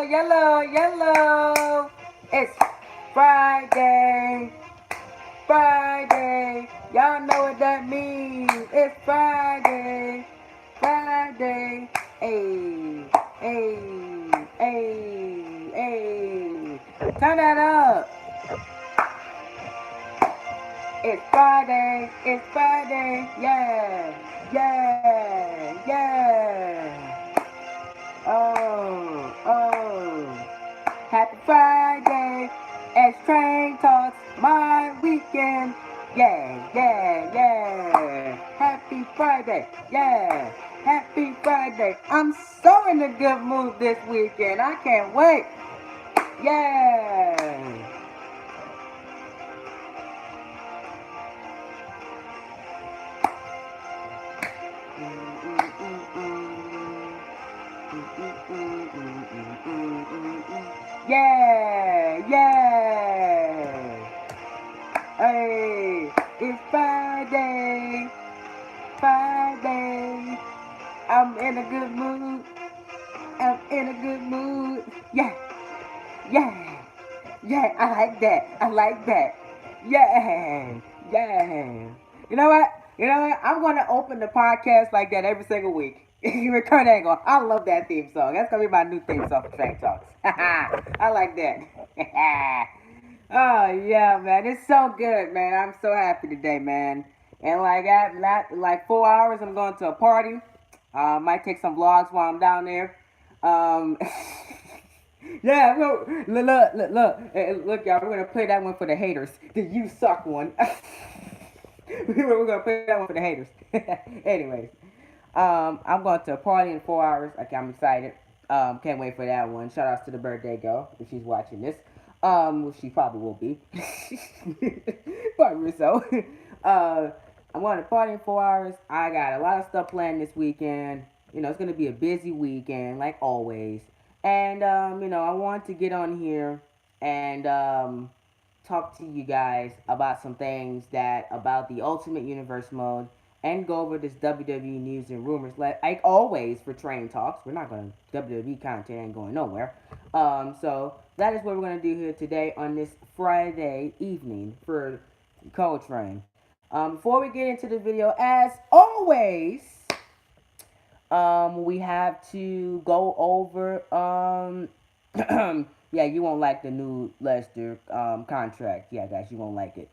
yellow, yellow. It's Friday, Friday. Y'all know what that means. It's Friday, Friday. Hey, hey, hey, hey. Turn that up. It's Friday, it's Friday. Yeah, yeah, yeah. Oh. Happy Friday, X Train Talks, my weekend. Yeah. Happy Friday, yeah. Happy Friday. I'm so in a good mood this weekend. I can't wait. Yeah. Yeah. Hey, it's Friday, Friday. I'm in a good mood. I'm in a good mood. Yeah. Yeah, I like that. I like that. Yeah. You know what? I'm gonna open the podcast like that every single week. Return angle. I love that theme song. That's gonna be my new theme song for Train Talks. I like that. Oh yeah, man. It's so good, man. I'm so happy today, man. And like at like 4 hours, I'm going to a party. Might take some vlogs while I'm down there. Um, yeah, look, y'all. We're gonna play that one for the haters. The "you suck" one. We're gonna play that one for the haters. Anyways, I'm going to a party in 4 hours. Okay, I'm excited. Can't wait for that one. Shout outs to the birthday girl if she's watching this. Well, she probably will be. Probably so. Uh, I'm going to party in 4 hours. I got a lot of stuff planned this weekend. It's gonna be a busy weekend, like always. And I want to get on here and talk to you guys about some things that about the Ultimate Universe mode and go over this WWE news and rumors. Like always for Train Talks, we're not going to WWE content ain't going nowhere. So that is what we're going to do here today on this Friday evening for Train. Before we get into the video, as always, we have to go over yeah, you won't like the new Lester contract. Yeah, guys, you won't like it.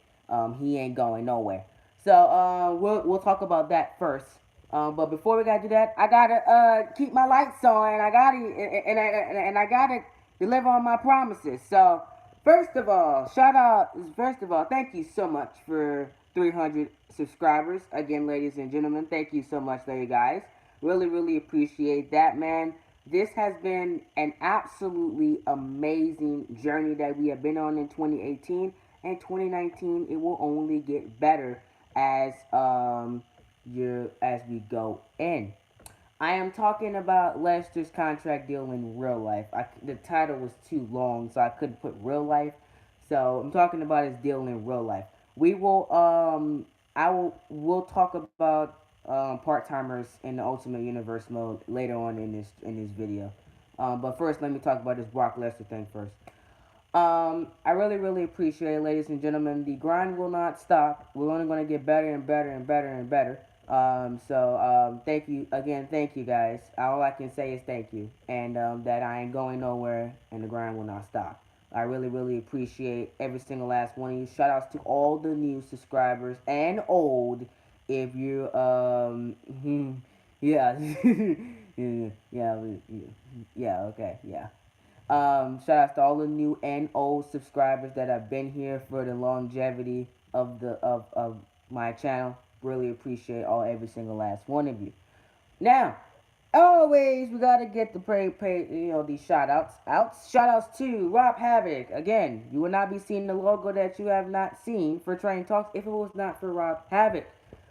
He ain't going nowhere. So we'll talk about that first. But before we gotta do that, I gotta keep my lights on, and I gotta deliver on my promises. So first of all, shout out. First of all, thank you so much for 300 subscribers again, ladies and gentlemen. Thank you so much, there, you guys. Really appreciate that, man. This has been an absolutely amazing journey that we have been on in 2018 and 2019. It will only get better as as we go in. I am talking about Lester's contract deal in real life. The title was too long, so I couldn't put real life. So I'm talking about his deal in real life. We will we'll talk about part timers in the Ultimate Universe mode later on in this video. But first, let me talk about this Brock Lesnar thing first. I really appreciate it, ladies and gentlemen. The grind will not stop. We're only going to get better and better and better and better. Thank you again. Thank you, guys. All I can say is thank you, and that I ain't going nowhere, and the grind will not stop. I really appreciate every single last one of you. Shout outs to all the new subscribers and old. If you yeah okay, yeah. Shout out to all the new and old subscribers that have been here for the longevity of my channel. Really appreciate every single last one of you. Now, always we gotta get the pay these shout outs out. Shout outs to Rob Havoc. Again, you will not be seeing the logo that you have not seen for Train Talks if it was not for Rob Havoc.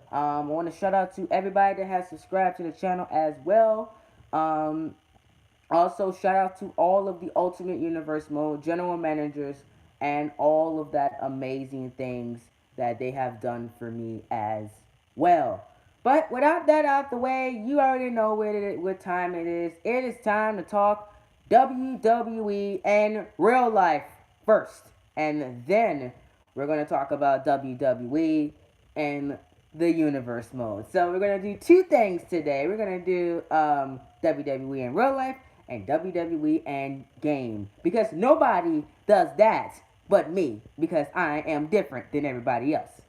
I want to shout out to everybody that has subscribed to the channel as well. Also, shout out to all of the Ultimate Universe mode general managers and all of that amazing things that they have done for me as well. But without that out the way, you already know what time it is. It is time to talk WWE and real life first. And then we're going to talk about WWE and the universe mode. So we're going to do two things today. We're going to do WWE in real life and WWE and game. Because nobody does that but me. Because I am different than everybody else.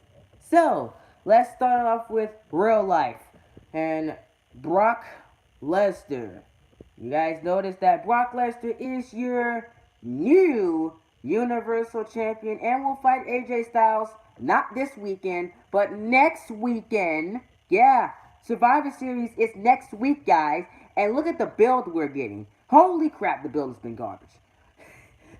So let's start off with real life. And Brock Lesnar. You guys notice that Brock Lesnar is your new Universal Champion and will fight AJ Styles not this weekend, but next weekend. Yeah, Survivor Series is next week, guys. And look at the build we're getting. Holy crap, the build has been garbage.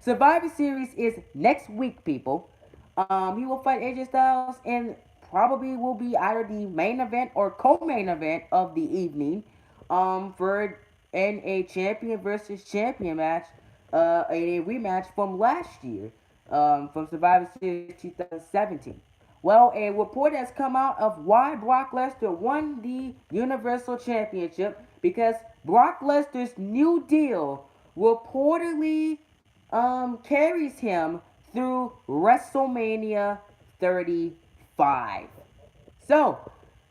Survivor Series is next week, people. He will fight AJ Styles and probably will be either the main event or co-main event of the evening. For in a champion versus champion match, a rematch from last year, from Survivor Series 2017. Well, a report has come out of why Brock Lesnar won the Universal Championship because Brock Lesnar's new deal reportedly carries him through WrestleMania 35. So,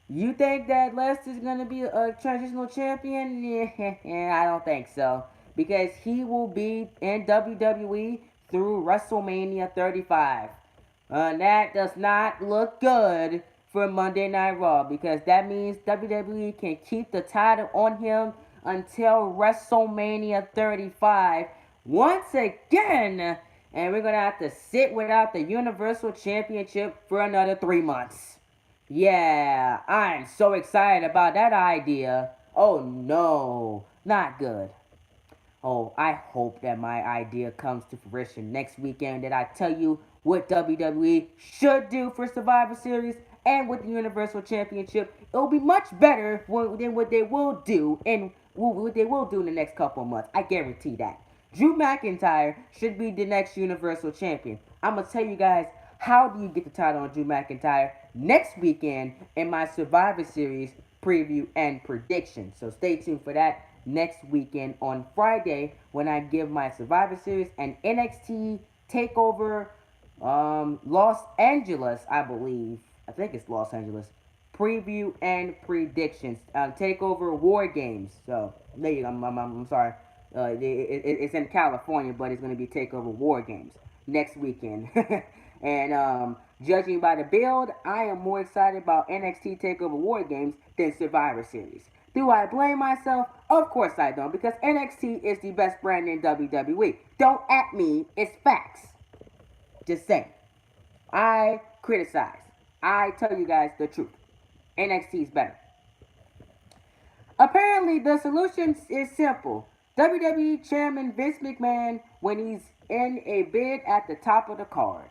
you think that Lester's gonna be a transitional champion? Yeah, I don't think so. Because he will be in WWE through WrestleMania 35. That does not look good for Monday Night Raw because that means WWE can keep the title on him until WrestleMania 35 once again. And we're going to have to sit without the Universal Championship for another 3 months. Yeah, I'm so excited about that idea. Oh no, not good. Oh, I hope that my idea comes to fruition next weekend. That I tell you what WWE should do for Survivor Series and with the Universal Championship. It'll be much better than what they will do and what they will do in the next couple of months. I guarantee that. Drew McIntyre should be the next Universal Champion. I'm gonna tell you guys how do you get the title on Drew McIntyre next weekend in my Survivor Series preview and prediction. So stay tuned for that next weekend on Friday when I give my Survivor Series and NXT Takeover Los Angeles, I believe. I think it's Los Angeles. Preview and predictions. Takeover War Games. So there you go. I'm sorry. It's in California, but it's going to be Takeover War Games next weekend. And judging by the build, I am more excited about NXT Takeover War Games than Survivor Series. Do I blame myself? Of course I don't, because NXT is the best brand in WWE. Don't at me, it's facts. Just saying. I criticize. I tell you guys the truth. NXT is better. Apparently, the solution is simple. WWE Chairman Vince McMahon, when he's in a bid at the top of the card,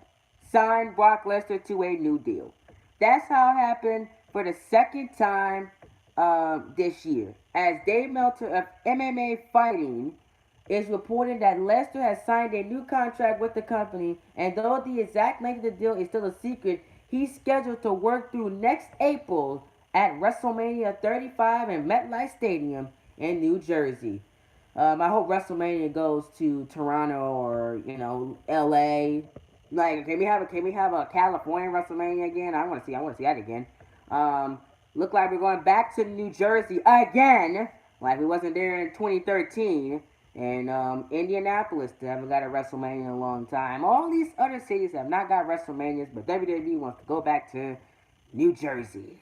signed Brock Lesnar to a new deal. That's how it happened for the second time this year. As Dave Meltzer of MMA Fighting is reporting that Lesnar has signed a new contract with the company, and though the exact length of the deal is still a secret, he's scheduled to work through next April at WrestleMania 35 in MetLife Stadium in New Jersey. I hope WrestleMania goes to Toronto or LA. Like, can we have a California WrestleMania again? I want to see that again. Look like we're going back to New Jersey again, like we wasn't there in 2013. And Indianapolis, they haven't got a WrestleMania in a long time. All these other cities have not got WrestleManias, but WWE wants to go back to New Jersey.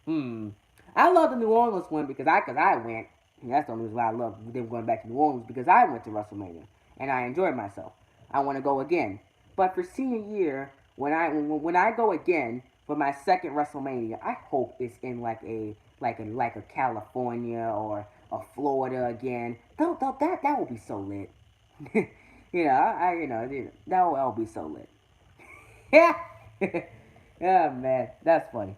I love the New Orleans one because I went. And that's the only reason why I love them going back to New Orleans because I went to WrestleMania and I enjoyed myself. I want to go again. But for senior year, when I go again for my second WrestleMania, I hope it's in like a California or a Florida again. That will be so lit. That will be so lit. Yeah. Oh man, that's funny.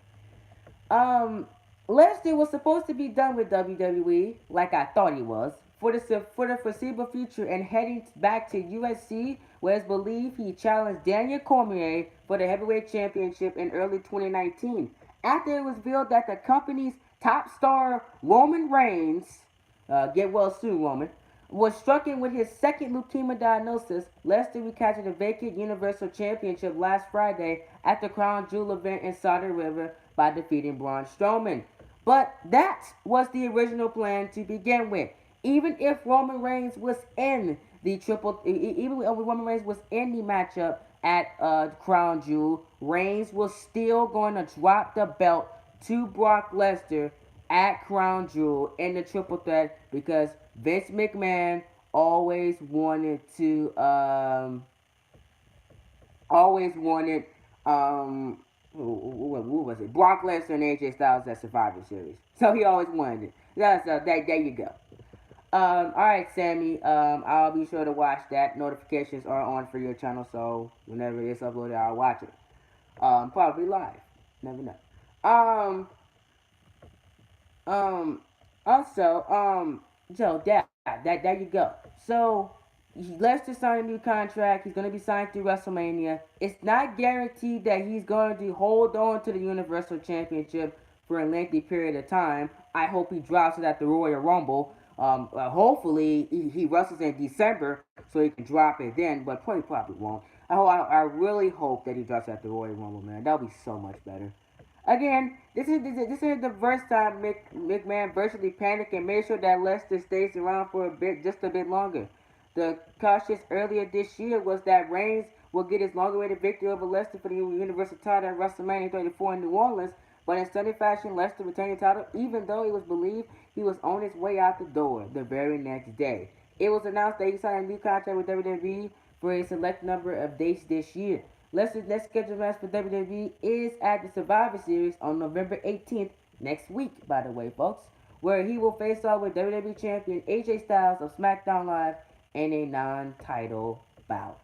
Um, Lesnar was supposed to be done with WWE, like I thought he was, for the foreseeable future, and heading back to USC, where it's believed he challenged Daniel Cormier for the heavyweight championship in early 2019. After it was revealed that the company's top star Roman Reigns, get well soon, Roman, was stricken with his second leukemia diagnosis. Lesnar recaptured the vacant Universal Championship last Friday at the Crown Jewel event in Saudi Arabia by defeating Braun Strowman. But that was the original plan to begin with. Even if Roman Reigns was in the even if Roman Reigns was in the matchup at Crown Jewel, Reigns was still going to drop the belt to Brock Lesnar at Crown Jewel in the triple threat because Vince McMahon always wanted to always wanted who was it? Brock Lesnar and AJ Styles at Survivor Series. So he always wanted it. There you go. All right, Sammy. I'll be sure to watch that. Notifications are on for your channel, so whenever it's uploaded, I'll watch it. Probably live. Never know. Um, Um, also, Joe, there you go. So, Lester signed a new contract. He's going to be signed through WrestleMania. It's not guaranteed that he's going to hold on to the Universal Championship for a lengthy period of time. I hope he drops it at the Royal Rumble. Hopefully, he wrestles in December so he can drop it then, but probably won't. I really hope that he drops it at the Royal Rumble, man. That would be so much better. Again, this is the first time McMahon virtually panicked and made sure that Lester stays around for a bit, just a bit longer. The cautious earlier this year was that Reigns will get his long-awaited victory over Lester for the Universal title at WrestleMania 34 in New Orleans, but in stunning fashion, Lester retained the title even though it was believed he was on his way out the door the very next day. It was announced that he signed a new contract with WWE for a select number of dates this year. Lester's next scheduled match for WWE is at the Survivor Series on November 18th, next week, by the way, folks, where he will face off with WWE Champion AJ Styles of SmackDown Live in a non-title bout.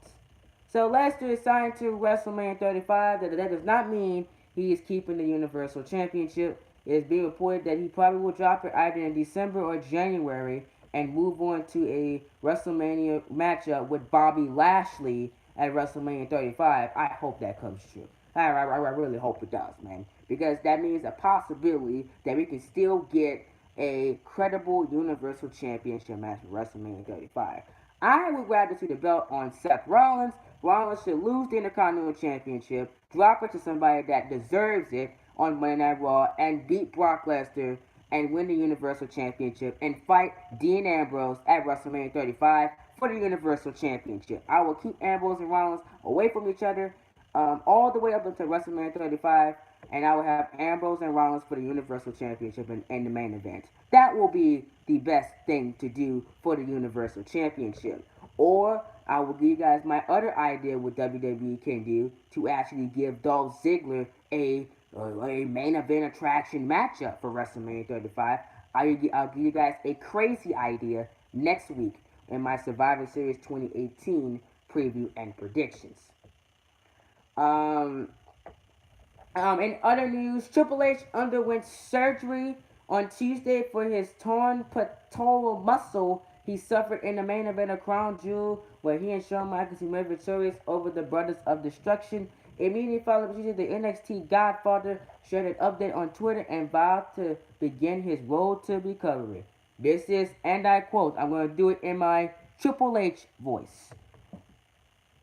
So Lester is signed to WrestleMania 35. That does not mean he is keeping the Universal Championship. It is being reported that he probably will drop it either in December or January and move on to a WrestleMania matchup with Bobby Lashley at WrestleMania 35. I hope that comes true. I really hope it does, man. Because that means a possibility that we can still get a credible Universal Championship match for WrestleMania 35. I would rather see the belt on Seth Rollins. Rollins should lose the Intercontinental Championship, drop it to somebody that deserves it on Monday Night Raw, and beat Brock Lesnar and win the Universal Championship and fight Dean Ambrose at WrestleMania 35 for the Universal Championship. I will keep Ambrose and Rollins away from each other all the way up until WrestleMania 35, and I will have Ambrose and Rollins for the Universal Championship in the main event. That will be the best thing to do for the Universal Championship. Or I will give you guys my other idea what WWE can do to actually give Dolph Ziggler a main event attraction matchup for WrestleMania 35. I'll give you guys a crazy idea next week in my Survivor Series 2018 preview and predictions. Um, in other news, Triple H underwent surgery on Tuesday for his torn pectoral muscle he suffered in the main event of Crown Jewel, where he and Shawn Michaels emerged victorious over the Brothers of Destruction. Immediately following the procedure, the NXT Godfather shared an update on Twitter and vowed to begin his road to recovery. This is, and I quote, I'm going to do it in my Triple H voice.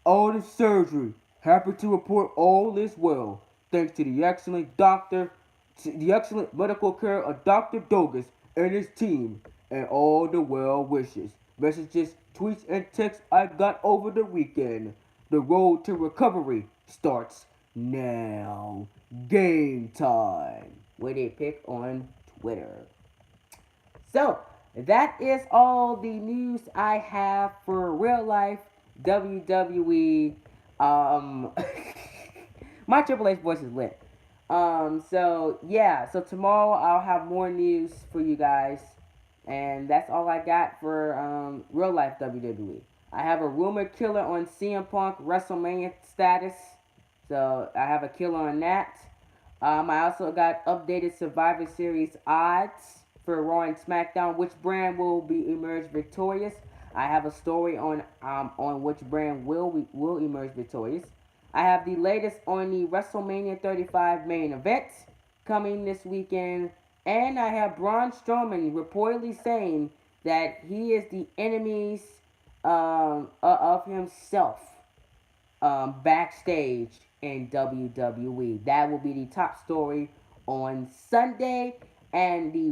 All the surgery. Happy to report all is well, thanks to the excellent medical care of Dr. Dogus and his team, and all the well wishes, messages, tweets, and texts I got over the weekend. The road to recovery starts now. Game time. With a pic on Twitter. So, that is all the news I have for real life WWE. Um, my Triple H voice is lit. So yeah, so tomorrow I'll have more news for you guys, and that's all I got for real life WWE. I have a rumor killer on CM Punk WrestleMania status, so I have a killer on that. I also got updated Survivor Series odds for Raw and SmackDown. Which brand will be emerge victorious? I have a story on which brand will emerge victorious. I have the latest on the WrestleMania 35 main event coming this weekend, and I have Braun Strowman reportedly saying that he is the enemies of himself backstage in WWE. That will be the top story on Sunday, and the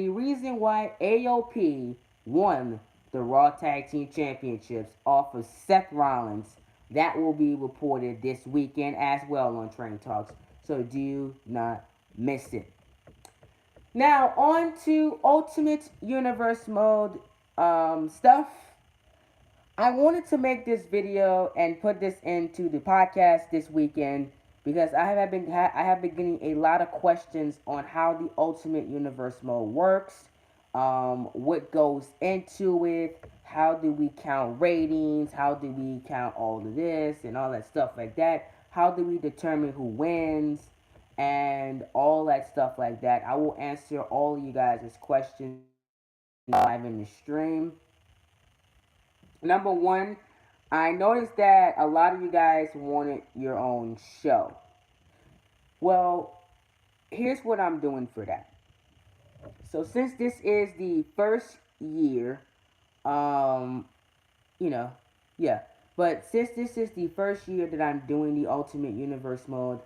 reason why AOP won the Raw Tag Team Championships off of Seth Rollins. That will be reported this weekend as well on Train Talks. So do not miss it. Now on to Ultimate Universe mode stuff. I wanted to make this video and put this into the podcast this weekend because I have been getting a lot of questions on how the Ultimate Universe mode works, what goes into it, how do we count ratings, how do we count all of this and all that stuff like that, how do we determine who wins, and all that stuff like that. I will answer all of you guys' questions live in the stream. Number one, I noticed that a lot of you guys wanted your own show. Well, here's what I'm doing for that. So since this is the first year, um, you know, yeah. But since this is the first year that I'm doing the Ultimate Universe mode,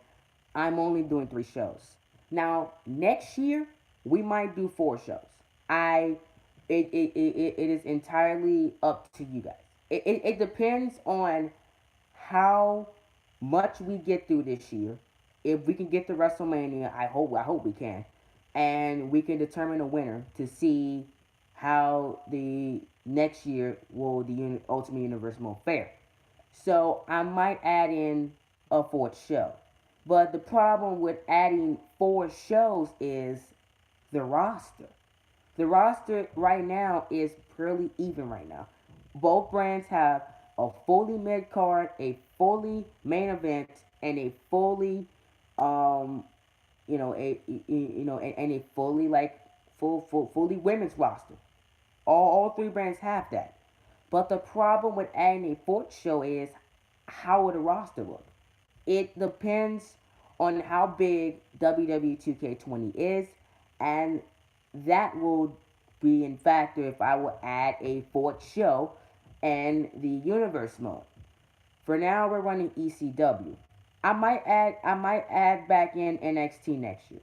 I'm only doing 3 shows. Now, next year, we might do 4 shows. I it is entirely up to you guys. It depends on how much we get through this year. If we can get to WrestleMania, I hope we can, and we can determine a winner to see how the next year will the Ultimate Universe mode fare. So I might add in a 4th show, but the problem with adding 4 shows is the roster. The roster right now is fairly even right now. Both brands have a fully mid card, a fully main event, and a fully, um, and a fully like fully women's roster. All 3 brands have that. But the problem with adding a 4th show is how would the roster look? It depends on how big WWE 2K20 is, and that will be in factor if I will add a 4th show and the universe mode. For now, we're running ECW. I might add back in NXT next year.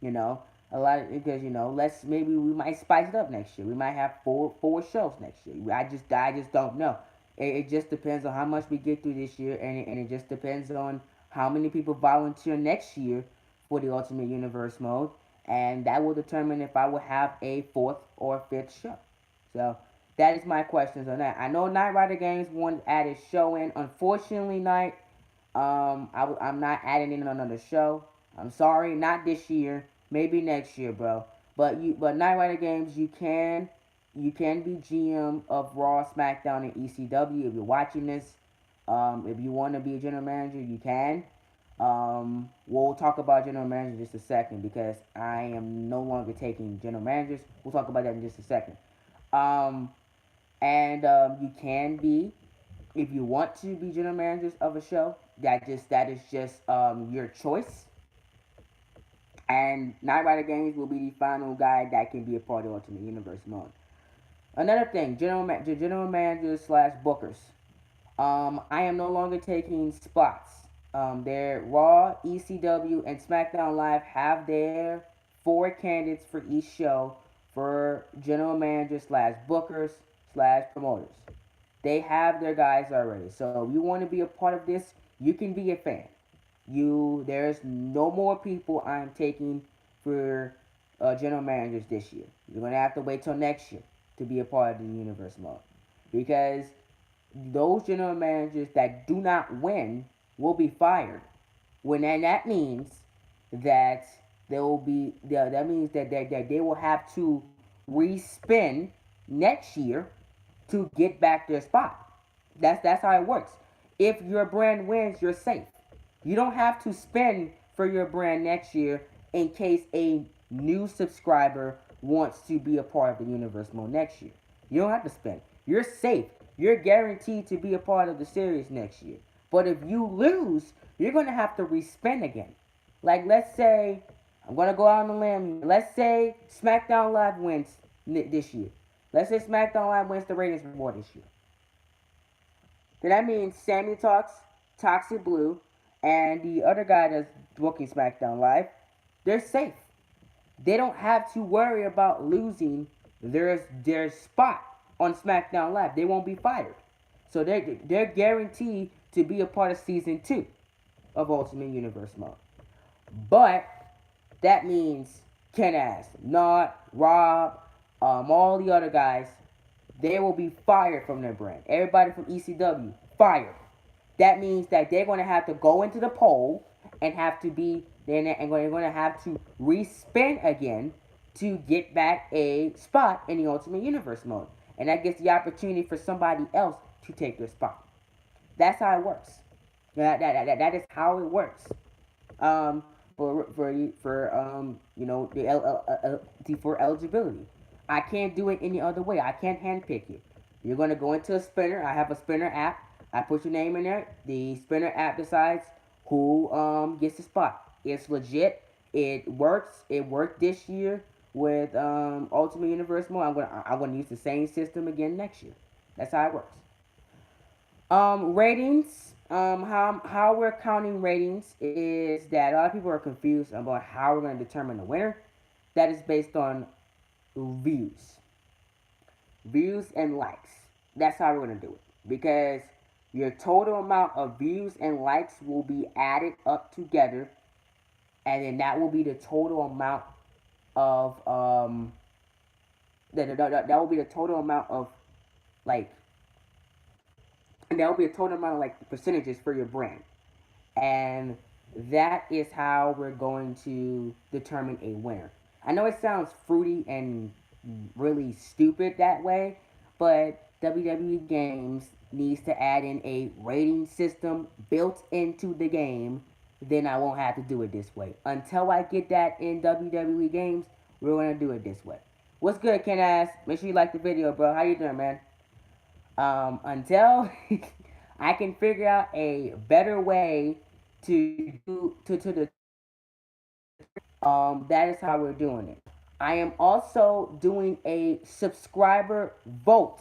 You know, a lot of because let's maybe we might spice it up next year. We might have four shows next year. I just don't know. It just depends on how much we get through this year, and it just depends on how many people volunteer next year for the Ultimate Universe mode, and that will determine if I will have a 4th or 5th show. So that is my questions on that. I know Night Rider Games wanted to add a show in. Unfortunately, Night, I'm not adding in another show. I'm sorry, not this year. Maybe next year, bro. But Night Rider Games, you can be GM of Raw, SmackDown, and ECW if you're watching this. If you want to be a general manager, you can. We'll talk about general manager in just a second because I am no longer taking general managers. We'll talk about that in just a second. Um, and you can be if you want to be general managers of a show. That is just your choice. And Night Rider Games will be the final guy that can be a part of Ultimate Universe mode. Another thing, general managers slash bookers. I am no longer taking spots. Their Raw, ECW, and SmackDown Live have their 4 candidates for each show for general managers slash bookers slash promoters. They have their guys already. So if you want to be a part of this, you can be a fan. There's no more people I'm taking for general managers this year. You're gonna have to wait till next year to be a part of the universe mode because those general managers that do not win will be fired. And that means that that means that they will have to respin next year to get back their spot. That's how it works. If your brand wins, you're safe. You don't have to spend for your brand next year in case a new subscriber wants to be a part of the universe mode next year. You don't have to spend. You're safe. You're guaranteed to be a part of the series next year. But if you lose, you're going to have to respend again. Like, let's say, I'm going to go out on a limb. Let's say SmackDown Live wins this year. Let's say SmackDown Live wins the ratings war this year. Then that means Sammy Talks, Toxic Blue, and the other guy that's booking SmackDown Live, they're safe. They don't have to worry about losing their spot on SmackDown Live. They won't be fired. So they're guaranteed to be a part of season 2 of Ultimate Universe mode. But that means Ken Ass, Not, Rob, all the other guys, they will be fired from their brand. Everybody from ECW, fired. That means that they're going to have to go into the poll and have to be, then and they're going to have to respin again to get back a spot in the Ultimate Universe mode. And that gives the opportunity for somebody else to take their spot. That's how it works. That is how it works. Um, you know, for eligibility. I can't do it any other way. I can't handpick it. You're gonna go into a spinner. I have a spinner app. I put your name in there. The spinner app decides who gets the spot. It's legit. It works. It worked this year with Ultimate Universe mode. I'm gonna use the same system again next year. That's how it works. Ratings. How we're counting ratings is that a lot of people are confused about how we're going to determine the winner. That is based on views and likes. That's how we're going to do it because your total amount of views and likes will be added up together, and then that will be the total amount of that will be the total amount of like and that will be a total amount of like percentages for your brand. And that is how we're going to determine a winner. I know it sounds fruity and really stupid that way, but WWE Games needs to add in a rating system built into the game. Then I won't have to do it this way. Until I get that in WWE Games, we're gonna do it this way. What's good, Ken Ass? Make sure you like the video, bro. How you doing, man? Until I can figure out a better way to do to the that is how we're doing it. I am also doing a subscriber vote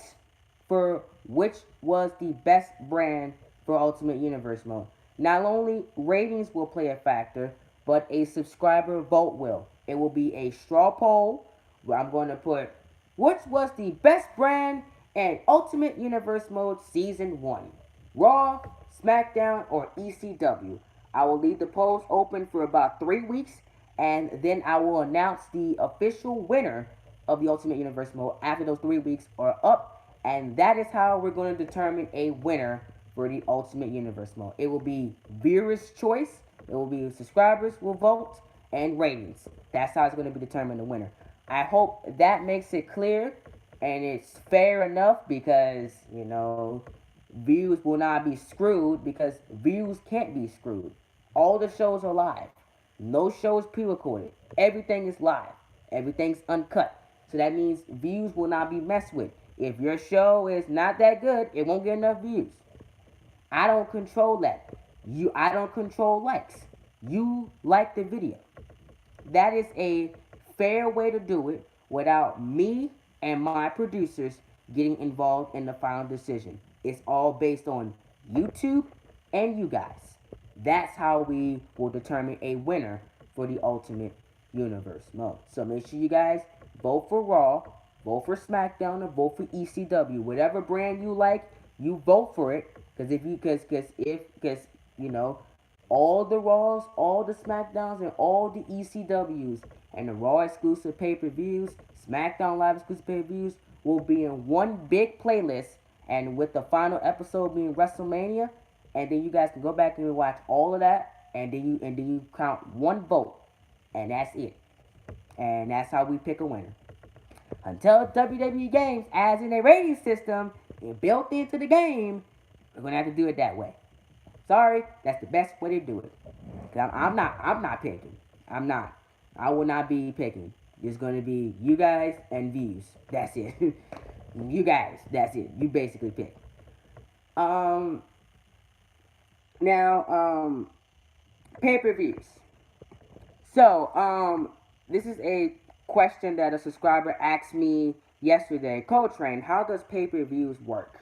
for which was the best brand for Ultimate Universe mode. Not only ratings will play a factor, but a subscriber vote will. It will be a straw poll where I'm going to put which was the best brand in Ultimate Universe mode season 1. Raw, SmackDown, or ECW. I will leave the polls open for about 3 weeks, and then I will announce the official winner of the Ultimate Universe mode after those 3 weeks are up, and that is how we're going to determine a winner for the Ultimate Universe mode. It will be viewers' choice. It will be subscribers will vote and ratings. That's how it's going to be determined the winner. I hope that makes it clear and it's fair enough because views will not be screwed because views can't be screwed. All the shows are live. No show is pre-recorded. Everything is live. Everything's uncut. So that means views will not be messed with. If your show is not that good, it won't get enough views. I don't control that. I don't control likes. You like the video. That is a fair way to do it without me and my producers getting involved in the final decision. It's all based on YouTube and you guys. That's how we will determine a winner for the Ultimate Universe mode. So make sure you guys vote for Raw, vote for SmackDown, or vote for ECW. Whatever brand you like, you vote for it. Because you know all the Raws, all the SmackDowns, and all the ECWs and the Raw exclusive pay-per-views, SmackDown Live exclusive pay-per-views will be in one big playlist, and with the final episode being WrestleMania, and then you guys can go back and watch all of that, and then you count one vote, and that's it, and that's how we pick a winner. Until WWE Games adds in a rating system and built into the game, we're gonna have to do it that way. Sorry, that's the best way to do it. I'm not picking. I'm not. I will not be picking. It's gonna be you guys and views. That's it. You guys. That's it. You basically pick. Um. Now, pay-per-views. So, this is a question that a subscriber asked me yesterday, Coltrane, how does pay-per-views work?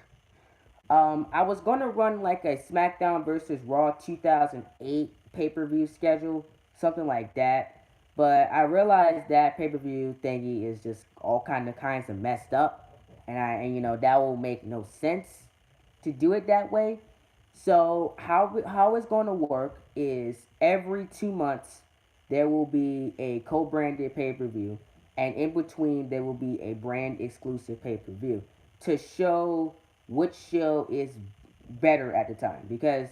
I was gonna run like a SmackDown versus Raw 2008 pay-per-view schedule, something like that. But I realized that pay-per-view thingy is just all kinds of messed up, and that will make no sense to do it that way. So how it's going to work is every 2 months there will be a co-branded pay-per-view, and in between there will be a brand exclusive pay-per-view to show which show is better at the time. Because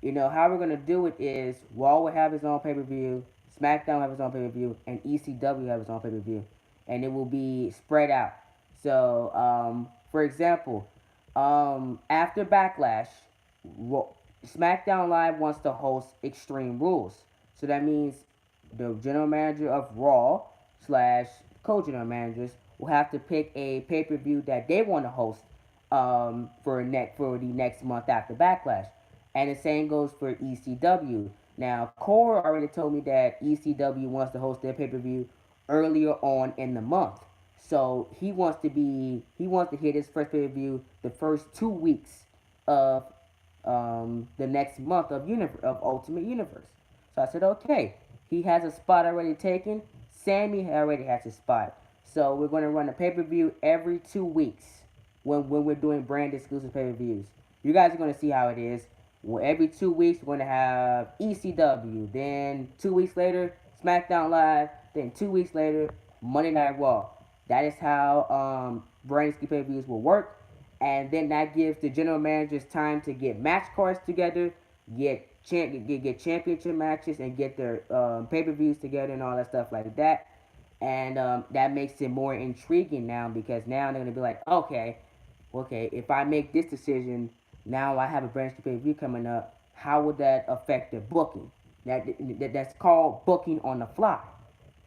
how we're gonna do it is Raw will have its own pay-per-view, SmackDown will have its own pay-per-view, and ECW will have its own pay-per-view, and it will be spread out. So, for example, after Backlash, SmackDown Live wants to host Extreme Rules. So that means the general manager of Raw slash co-general managers will have to pick a pay per view that they want to host for the next month after Backlash, and the same goes for ECW. Now, Core already told me that ECW wants to host their pay per view earlier on in the month. So he wants to hit his first pay per view the first 2 weeks of the next month of Ultimate Universe. So I said, okay, he has a spot already taken. Sammy already has his spot. So we're going to run a pay per view every 2 weeks when we're doing brand exclusive pay per views. You guys are going to see how it is. Well, every 2 weeks, we're going to have ECW. Then 2 weeks later, SmackDown Live. Then 2 weeks later, Monday Night Raw. That is how brand exclusive pay per views will work, and then that gives the general managers time to get match cards together, get championship matches, and get their pay per views together and all that stuff like that. And that makes it more intriguing now because now they're gonna be like, okay, if I make this decision, now I have a branch to pay per view coming up. How would that affect the booking? That's called booking on the fly.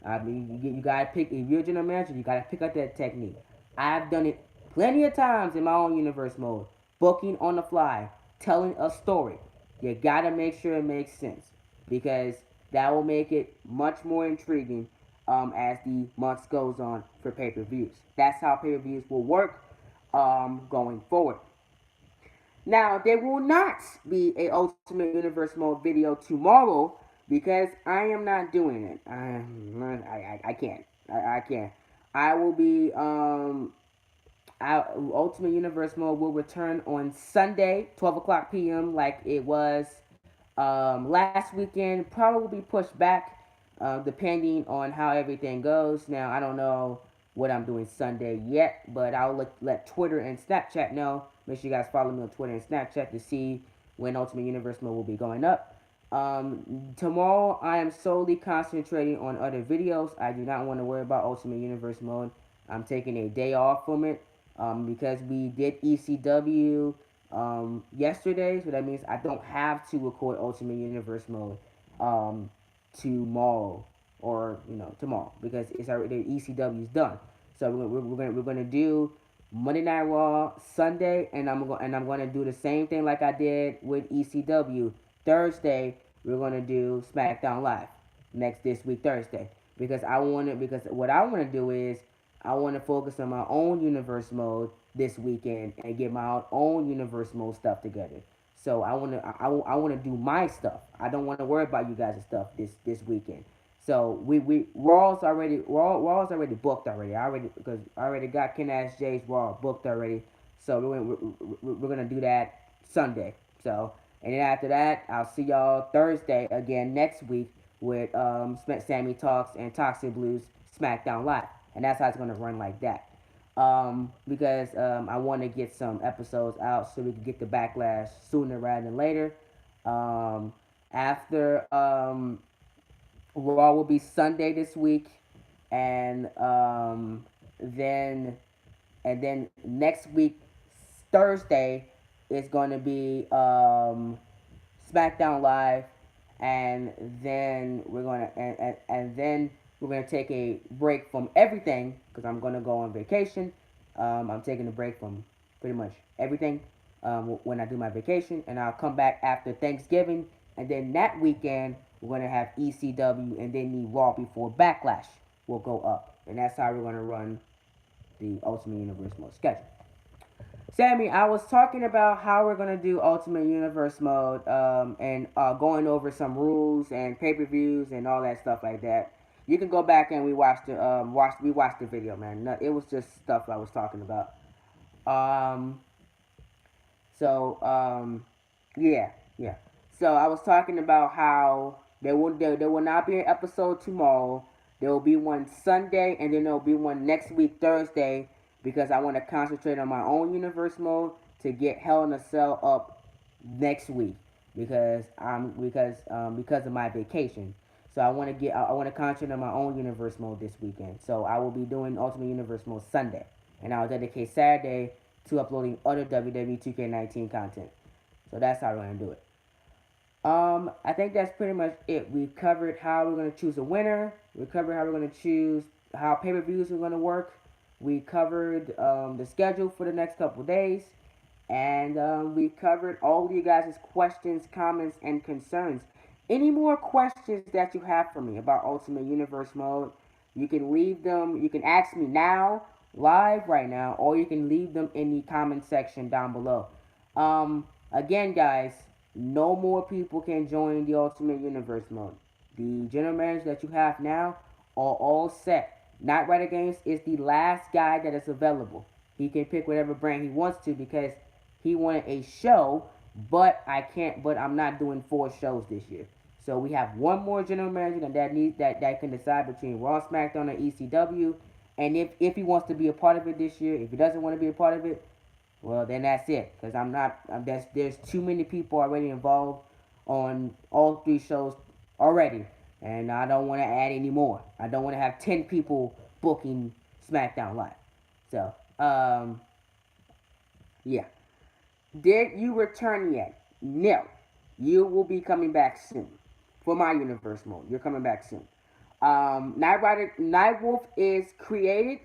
I mean, you gotta pick. If you're a general manager, you gotta pick up that technique. I've done it plenty of times in my own universe mode. Booking on the fly, telling a story. You gotta make sure it makes sense because that will make it much more intriguing as the months goes on for pay-per-views. That's how pay-per-views will work going forward. Now, there will not be a Ultimate Universe mode video tomorrow because I am not doing it. I can't. I can't. I will be Ultimate Universe mode will return on Sunday, 12 o'clock p.m. like it was last weekend. Probably pushed back depending on how everything goes. Now, I don't know what I'm doing Sunday yet, but I'll let Twitter and Snapchat know. Make sure you guys follow me on Twitter and Snapchat to see when Ultimate Universe mode will be going up. Tomorrow, I am solely concentrating on other videos. I do not want to worry about Ultimate Universe mode. I'm taking a day off from it because we did ECW yesterday, so that means I don't have to record Ultimate Universe mode um, tomorrow tomorrow because it's already the ECW is done. So we're gonna do Monday Night Raw Sunday, and I'm gonna do the same thing like I did with ECW Thursday. We're gonna do SmackDown Live this week Thursday because what I want to do is I want to focus on my own universe mode this weekend and get my own universe mode stuff together. So I want to do my stuff. I don't want to worry about you guys' stuff this weekend. So we Raw's already booked already. I already got Ken Ash J's Raw booked already. So we're gonna do that Sunday. So and then after that, I'll see y'all Thursday again next week with Sammy Talks and Toxic Blues SmackDown Live, and that's how it's gonna run like that. Because I want to get some episodes out so we can get the backlash sooner rather than later. Um, after Raw will be Sunday this week, and then next week Thursday is going to be SmackDown Live, and then we're gonna take a break from everything because I'm gonna go on vacation. I'm taking a break from pretty much everything when I do my vacation, and I'll come back after Thanksgiving, and then that weekend we're gonna have ECW, and then the Raw before Backlash will go up, and that's how we're gonna run the Ultimate Universe mode schedule. Sammy, I was talking about how we're gonna do Ultimate Universe mode, and going over some rules and pay-per-views and all that stuff like that. You can go back and we watched the video, man. No, it was just stuff I was talking about. Um, so yeah, yeah. So I was talking about how there will not be an episode tomorrow. There will be one Sunday, and then there will be one next week Thursday, because I want to concentrate on my own universe mode to get Hell in a Cell up next week, because of my vacation. So I want to concentrate on my own universe mode this weekend. So I will be doing Ultimate Universe mode Sunday, and I'll dedicate Saturday to uploading other WWE 2K19 content. So that's how we're gonna do it. I think that's pretty much it. We covered how we're gonna choose a winner. We covered how we're gonna choose how pay-per-views are gonna work. We covered the schedule for the next couple days, and we covered all of you guys' questions, comments, and concerns. Any more questions that you have for me about Ultimate Universe mode, you can leave them. You can ask me now, live right now, or you can leave them in the comment section down below. Again, guys, no more people can join the Ultimate Universe mode. The general managers that you have now are all set. Night Rider Games is the last guy that is available. He can pick whatever brand he wants to because he wanted a show, but I can't. But I'm not doing 4 shows this year. So we have one more general manager that can decide between Raw, SmackDown, and ECW. And if he wants to be a part of it this year, if he doesn't want to be a part of it, well, then that's it. Because I'm not. There's too many people already involved on all 3 shows already, and I don't want to add any more. I don't want to have 10 people booking SmackDown Live. So, yeah. Did you return yet? No. You will be coming back soon. For my universe mode, you're coming back soon. Nightwolf is created.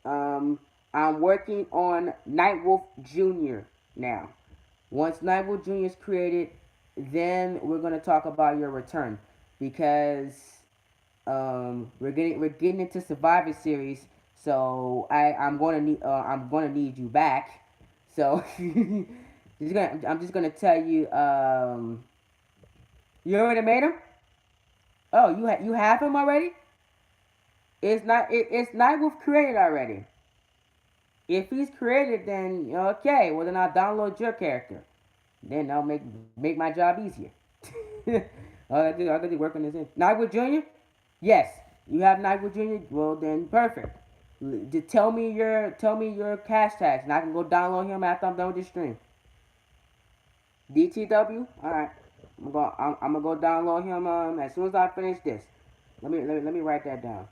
Um, I'm working on Nightwolf Junior now. Once Nightwolf Junior is created, then we're gonna talk about your return, because we're getting into Survivor Series, so I'm gonna need you back. So I'm just gonna tell you. You already made him? Oh, you have him already? It's Nightwolf created already. If he's created, then okay. Well, then I'll download your character. Then I'll make my job easier. I gotta work on this. Nightwood Junior. Yes, you have Nightwood Junior. Well, then perfect. Just tell me your cash tags, and I can go download him after I'm done with this stream. DTW. All right. I'm gonna go download him as soon as I finish this. Let me write that down.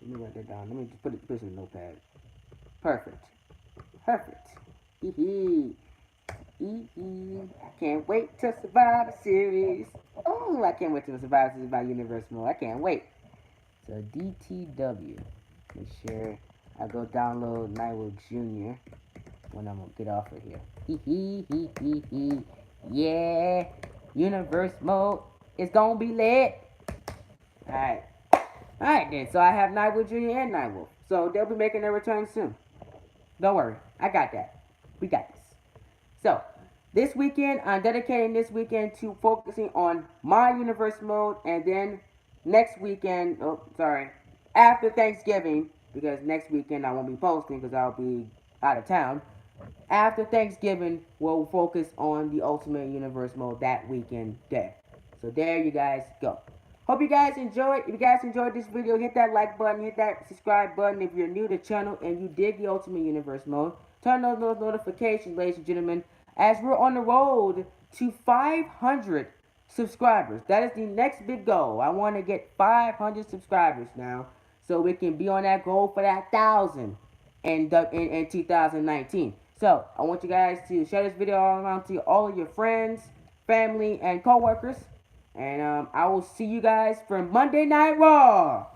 Let me write that down. Let me just put it in the notepad. Perfect. Perfect. Hee hee. Hee hee. I can't wait to survive the series. Oh, I can't wait to survive the series by universe mode. I can't wait. So DTW. Make sure I go download Nightwood Jr. when I'm gonna get off of here. Hee hee hee hee hee. Yeah. Universe mode is gonna be lit. Alright. Alright then. So I have Nightwood Jr. and Nightwolf. So they'll be making their return soon. Don't worry. I got that. We got this. So, this weekend, I'm dedicating this weekend to focusing on my universe mode, and then next weekend, after Thanksgiving, because next weekend I won't be posting because I'll be out of town. After Thanksgiving, we'll focus on the Ultimate Universe mode that weekend there. So there you guys go. Hope you guys enjoyed. If you guys enjoyed this video, hit that like button, hit that subscribe button. If you're new to the channel and you dig the Ultimate Universe mode, turn on those notifications, ladies and gentlemen, as we're on the road to 500 subscribers. That is the next big goal. I want to get 500 subscribers now, so we can be on that goal for that 1,000 in 2019. So I want you guys to share this video all around to all of your friends, family, and coworkers. And I will see you guys for Monday Night Raw.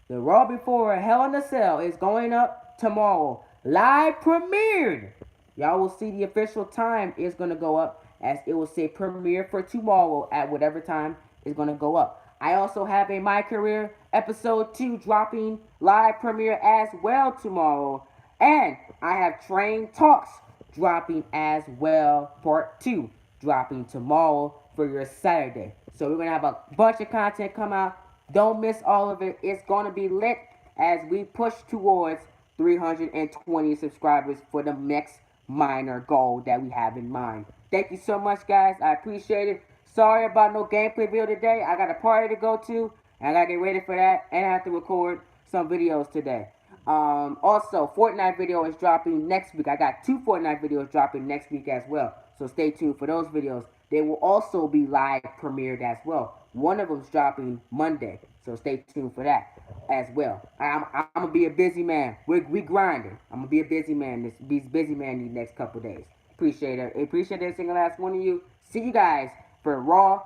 The Raw before Hell in a Cell is going up tomorrow. Live premiered. Y'all will see the official time is going to go up, as it will say premiere for tomorrow at whatever time is going to go up. I also have a My Career Episode 2 dropping live premiere as well tomorrow. And I have Train Talks dropping as well, part 2 dropping tomorrow for your Saturday. So we're going to have a bunch of content come out. Don't miss all of it. It's going to be lit as we push towards 320 subscribers for the next minor goal that we have in mind. Thank you so much, guys. I appreciate it. Sorry about no gameplay video today. I got a party to go to, and I gotta get ready for that, and I have to record some videos today. Also, Fortnite video is dropping next week. I got 2 Fortnite videos dropping next week as well. So stay tuned for those videos. They will also be live premiered as well. One of them's dropping Monday. So stay tuned for that as well. I'm gonna be a busy man. We grinding. I'm gonna be a busy man. Be busy man these next couple days. Appreciate it. Appreciate every single last one of you. See you guys for Raw,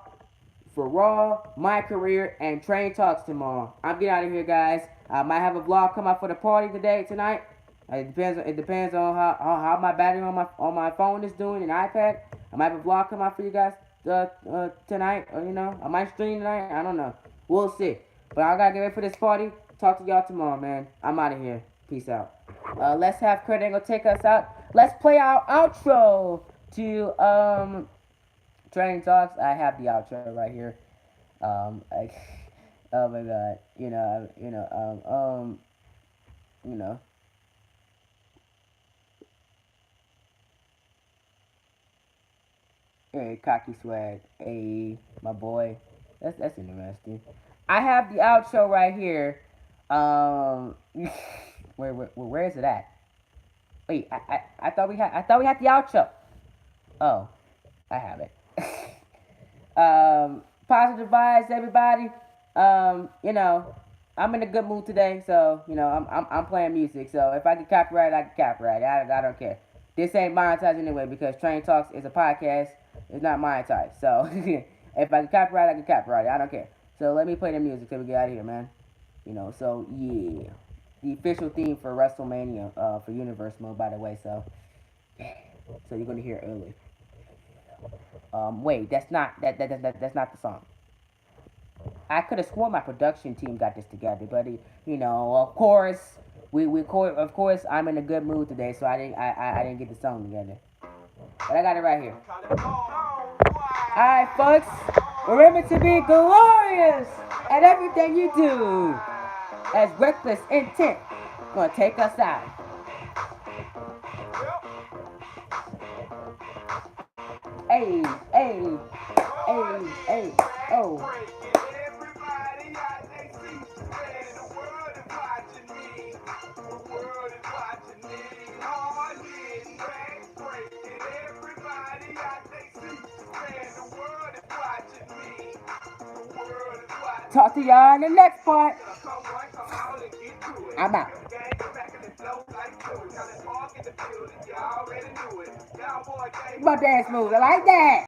My Career, and Train Talks tomorrow. I'm getting out of here, guys. I might have a vlog come out for the party tonight. It depends on how my battery on my phone is doing and iPad. I might have a vlog come out for you guys tonight, or I might stream tonight. I don't know. We'll see. But I gotta get ready for this party. Talk to y'all tomorrow, man. I'm out of here. Peace out. Let's have Kurt Angle take us out. Let's play our outro to Train Talks. I have the outro right here. I, oh my god, you know. Hey, cocky swag. Hey, my boy. That's interesting. I have the outro right here. Where is it at? Wait, I thought we had the outro. Oh, I have it. Positive vibes, everybody. I'm in a good mood today, so I'm playing music. So if I get copyrighted, I get copyrighted. I don't care. This ain't monetized anyway because Train Talks is a podcast. It's not monetized. So if I get copyrighted, I get copyrighted. I don't care. So let me play the music till we get out of here, man. So yeah, the official theme for WrestleMania for Universe Mode, by the way. So you're gonna hear it early. Wait, that's not the song. I could have sworn my production team got this together, but of course, of course, I'm in a good mood today, so I didn't get the song together, but I got it right here. All right, folks, remember to be glorious at everything you do, as reckless intent gonna take us out. Hey, hey, hey, hey, oh. Talk to y'all in the next part. I'm out. My dance moves, I like that.